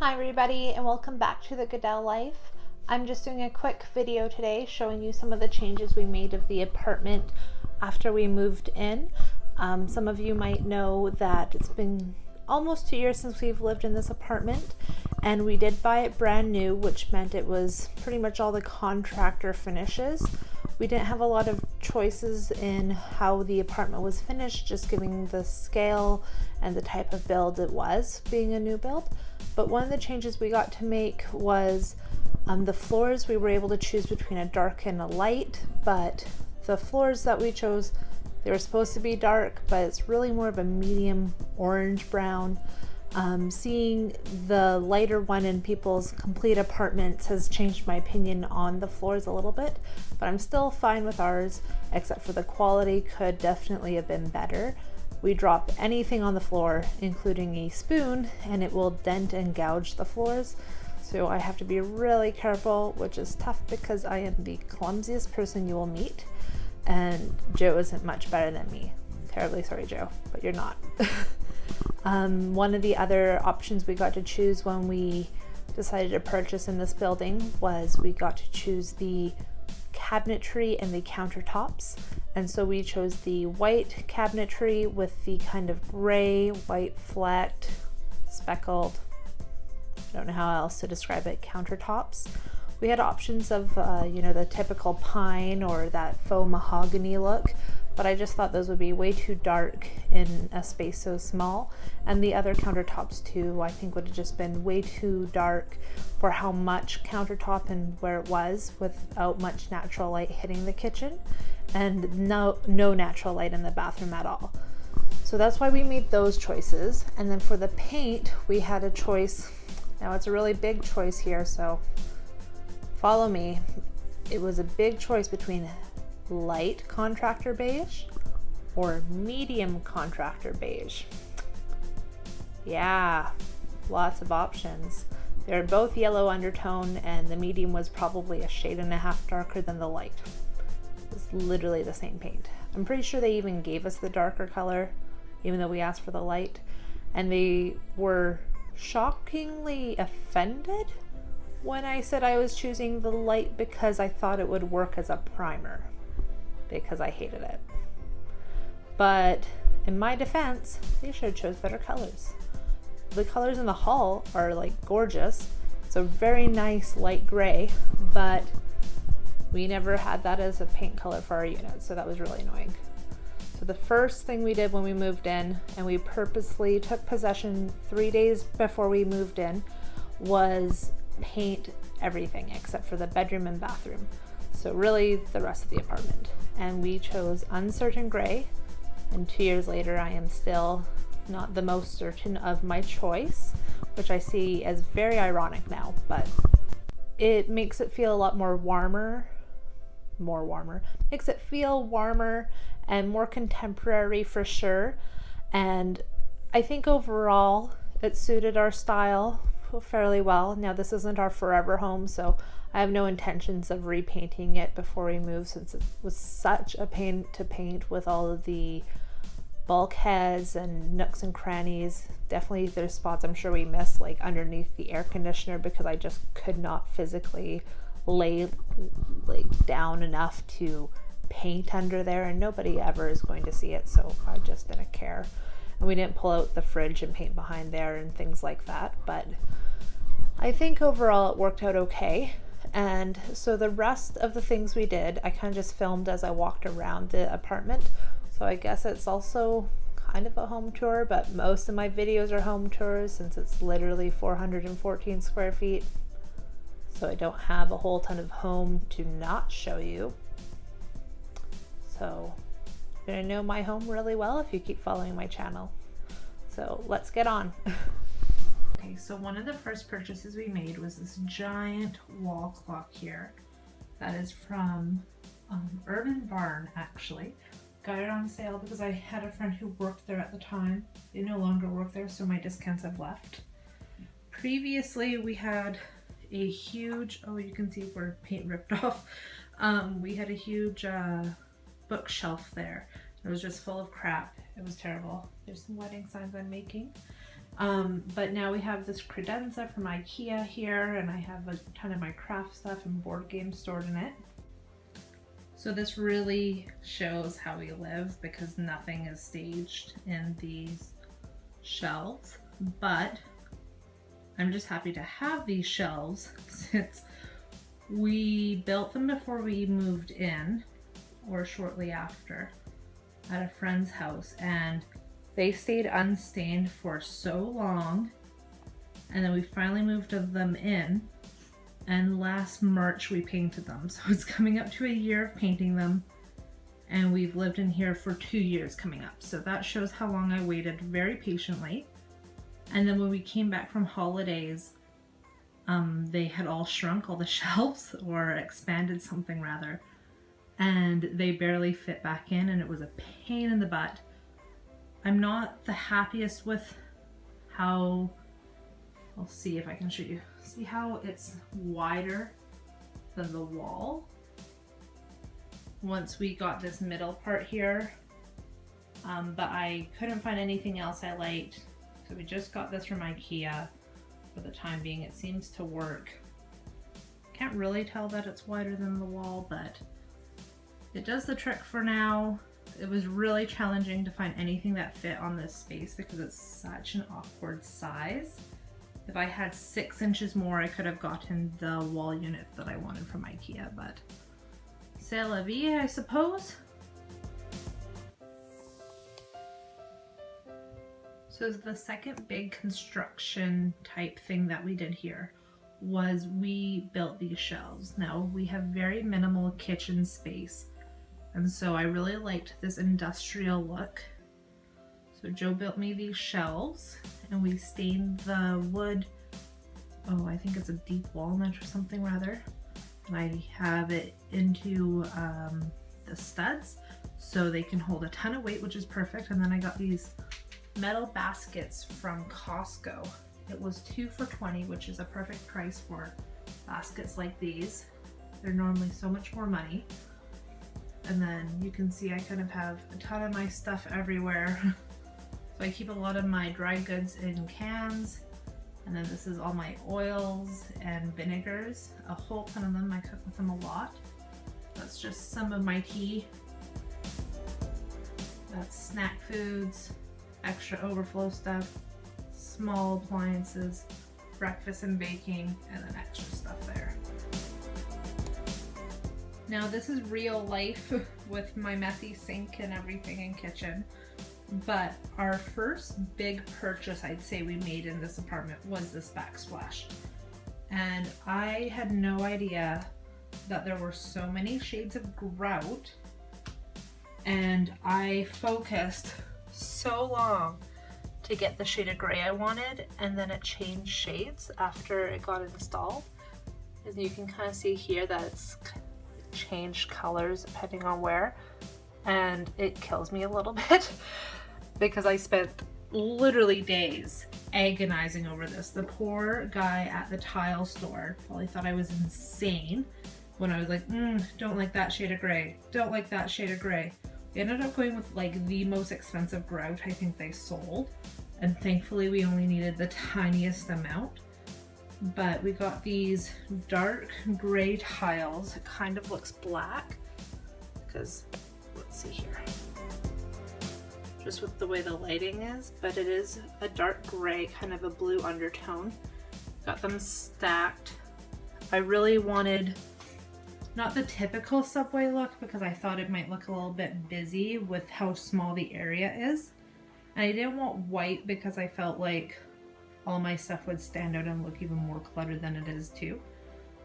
Hi everybody and welcome back to the Goodell Life. I'm just doing a quick video today showing you some of the changes we made of the apartment after we moved in. Some of you might know that it's been almost 2 years since we've lived in this apartment, and we did buy it brand new, which meant it was pretty much all the contractor finishes. We didn't have a lot of choices in how the apartment was finished, just giving the scale and the type of build it was, being a new build. But one of the changes we got to make was the floors. We were able to choose between a dark and a light, but the floors that we chose, they were supposed to be dark, but it's really more of a medium orange brown. Seeing the lighter one in people's complete apartments has changed my opinion on the floors a little bit, but I'm still fine with ours, except for the quality could definitely have been better. We drop anything on the floor, including a spoon, and it will dent and gouge the floors. So I have to be really careful, which is tough because I am the clumsiest person you will meet, and Joe isn't much better than me. Terribly sorry, Joe, but you're not. One of the other options we got to choose when we decided to purchase in this building was we got to choose the cabinetry and the countertops. And so we chose the white cabinetry with the kind of gray, white, flecked, speckled, I don't know how else to describe it, countertops. We had options of, the typical pine or that faux mahogany look, but I just thought those would be way too dark in a space so small. And the other countertops too, I think would have just been way too dark for how much countertop and where it was, without much natural light hitting the kitchen, and no natural light in the bathroom at all. So that's why we made those choices. And then for the paint, we had a choice. Now it's a really big choice here, so follow me. It was a big choice between light contractor beige or medium contractor beige. Yeah, lots of options. They're both yellow undertone, and the medium was probably a shade and a half darker than the light. It's literally the same paint. I'm pretty sure they even gave us the darker color, even though we asked for the light, and they were shockingly offended when I said I was choosing the light because I thought it would work as a primer, because I hated it. But in my defense, they should have chose better colors. The colors in the hall are like gorgeous. It's a very nice light gray, but we never had that as a paint color for our unit, so that was really annoying. So the first thing we did when we moved in, and we purposely took possession 3 days before we moved in, was paint everything except for the bedroom and bathroom. So really the rest of the apartment. And we chose uncertain gray, and 2 years later I am still not the most certain of my choice, which I see as very ironic now, but it makes it feel a lot more warmer, makes it feel warmer and more contemporary for sure. And I think overall it suited our style fairly well. Now this isn't our forever home, so I have no intentions of repainting it before we move, since it was such a pain to paint with all of the bulkheads and nooks and crannies. Definitely there's spots I'm sure we missed, like underneath the air conditioner, because I just could not physically lay down enough to paint under there, and nobody ever is going to see it, so I just didn't care. And we didn't pull out the fridge and paint behind there and things like that, but I think overall it worked out okay. And so the rest of the things we did, I kind of just filmed as I walked around the apartment. So I guess it's also kind of a home tour, but most of my videos are home tours since it's literally 414 square feet. So I don't have a whole ton of home to not show you. So you're gonna know my home really well if you keep following my channel. So let's get on. Okay, so one of the first purchases we made was this giant wall clock here. That is from Urban Barn, actually. Got it on sale because I had a friend who worked there at the time. They no longer work there, so my discounts have left. Previously, we had a huge, oh, you can see where paint ripped off. We had a huge bookshelf there. It was just full of crap. It was terrible. There's some wedding signs I'm making. But now we have this credenza from IKEA here, and I have a ton of my craft stuff and board games stored in it. So this really shows how we live, because nothing is staged in these shelves, but I'm just happy to have these shelves since we built them before we moved in, or shortly after, at a friend's house, and they stayed unstained for so long, and then we finally moved them in, and last March we painted them. So it's coming up to a year of painting them, and we've lived in here for 2 years coming up. So that shows how long I waited very patiently. And then when we came back from holidays, they had all shrunk, all the shelves, or expanded something rather, and they barely fit back in, and it was a pain in the butt. I'm not the happiest with how, I'll see if I can show you. See how it's wider than the wall? Once we got this middle part here, but I couldn't find anything else I liked. So we just got this from IKEA for the time being. It seems to work. Can't really tell that it's wider than the wall, but it does the trick for now. It was really challenging to find anything that fit on this space because it's such an awkward size. If I had 6 inches more, I could have gotten the wall unit that I wanted from IKEA, but c'est la vie, I suppose. So the second big construction type thing that we did here was we built these shelves. Now we have very minimal kitchen space, and so I really liked this industrial look. So Joe built me these shelves, and we stained the wood, oh, I think it's a deep walnut or something rather. And I have it into the studs so they can hold a ton of weight, which is perfect. And then I got these metal baskets from Costco. It was 2 for $20, which is a perfect price for baskets like these. They're normally so much more money. And then you can see I kind of have a ton of my stuff everywhere. So I keep a lot of my dry goods in cans. And then this is all my oils and vinegars, a whole ton of them. I cook with them a lot. That's just some of my tea. That's snack foods, extra overflow stuff, small appliances, breakfast and baking, and then extra stuff there. Now this is real life with my messy sink and everything in kitchen, but our first big purchase I'd say we made in this apartment was this backsplash. And I had no idea that there were so many shades of grout, and I focused so long to get the shade of gray I wanted, and then it changed shades after it got installed. As you can kind of see here that it's changed colors depending on where, and it kills me a little bit because I spent literally days agonizing over this. The poor guy at the tile store probably thought I was insane when I was like, don't like that shade of gray, don't like that shade of gray. We ended up going with like the most expensive grout I think they sold, and thankfully we only needed the tiniest amount. But we got these dark gray tiles. It kind of looks black because, let's see here, just with the way the lighting is, but it is a dark gray, kind of a blue undertone. Got them stacked. I really wanted not the typical subway look because I thought it might look a little bit busy with how small the area is. And I didn't want white because I felt like all my stuff would stand out and look even more cluttered than it is too.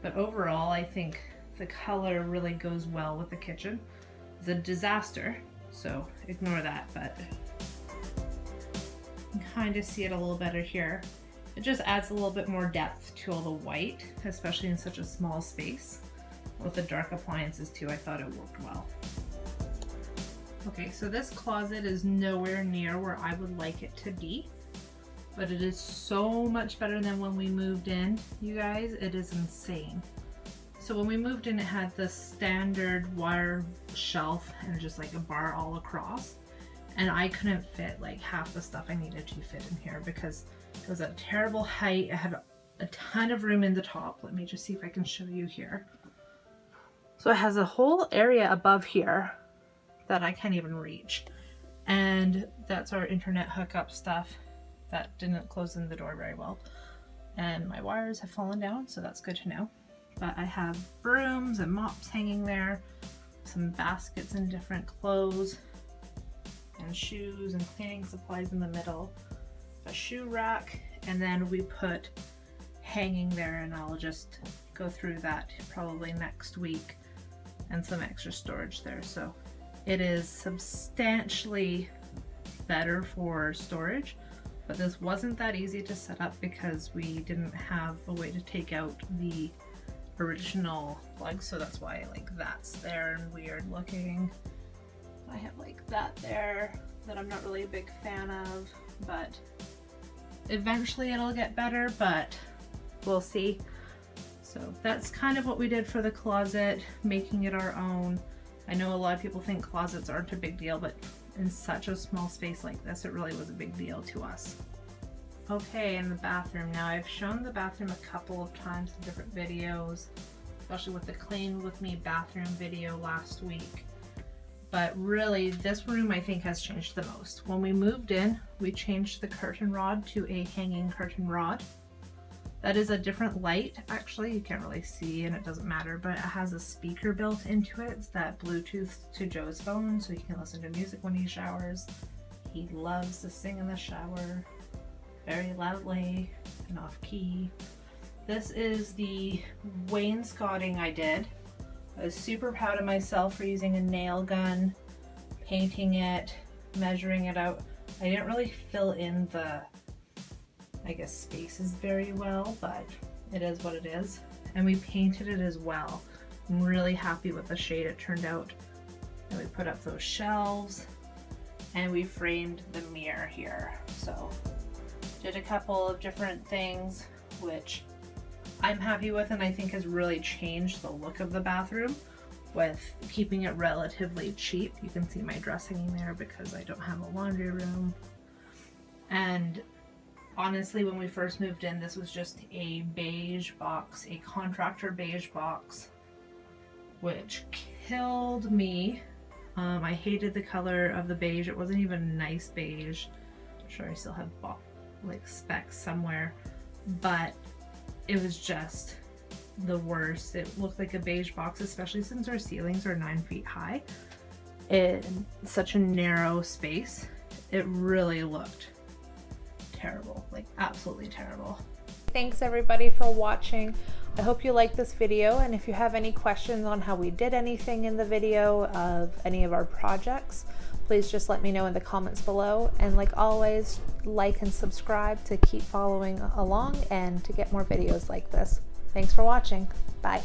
But overall, I think the color really goes well with the kitchen. It's a disaster, so ignore that, but you can kind of see it a little better here. It just adds a little bit more depth to all the white, especially in such a small space. With the dark appliances too, I thought it worked well. Okay, so this closet is nowhere near where I would like it to be, but it is so much better than when we moved in, you guys. It is insane. So when we moved in, it had the standard wire shelf and just like a bar all across. and I couldn't fit like half the stuff I needed to fit in here because it was a terrible height. I had a ton of room in the top. Let me just see if I can show you here. So it has a whole area above here that I can't even reach. And that's our internet hookup stuff that didn't close in the door very well. And my wires have fallen down, so that's good to know. But I have brooms and mops hanging there, some baskets and different clothes, and shoes and cleaning supplies in the middle, a shoe rack, and then we put hanging there, and I'll just go through that probably next week, and some extra storage there. So it is substantially better for storage, but this wasn't that easy to set up because we didn't have a way to take out the original plug, so that's why like that's there and weird looking. I have like that there that I'm not really a big fan of, but eventually it'll get better, but we'll see. So that's kind of what we did for the closet, making it our own. I know a lot of people think closets aren't a big deal, but in such a small space like this, it really was a big deal to us. Okay, in the bathroom now. I've shown the bathroom a couple of times in different videos, especially with the Clean With Me bathroom video last week. But really, this room I think has changed the most. When we moved in, we changed the curtain rod to a hanging curtain rod. That is a different light, actually. You can't really see and it doesn't matter, but it has a speaker built into it. It's that Bluetooth to Joe's phone, so he can listen to music when he showers. He loves to sing in the shower very loudly and off key. This is the wainscoting I did. I was super proud of myself for using a nail gun, painting it, measuring it out. I didn't really fill in the, I guess, spaces very well, but it is what it is. And we painted it as well. I'm really happy with the shade it turned out. And we put up those shelves and we framed the mirror here. So did a couple of different things, which I'm happy with and I think has really changed the look of the bathroom with keeping it relatively cheap. You can see my dressing in there because I don't have a laundry room. And honestly, when we first moved in, this was just a beige box, a contractor beige box, which killed me. I hated the color of the beige. It wasn't even nice beige. I'm sure I still have like specks somewhere, but it was just the worst. It looked like a beige box, especially since our ceilings are 9 feet high in such a narrow space. It really looked terrible, like absolutely terrible. Thanks everybody for watching. I hope you liked this video, and if you have any questions on how we did anything in the video of any of our projects, please just let me know in the comments below. And like always, like and subscribe to keep following along and to get more videos like this. Thanks for watching. Bye.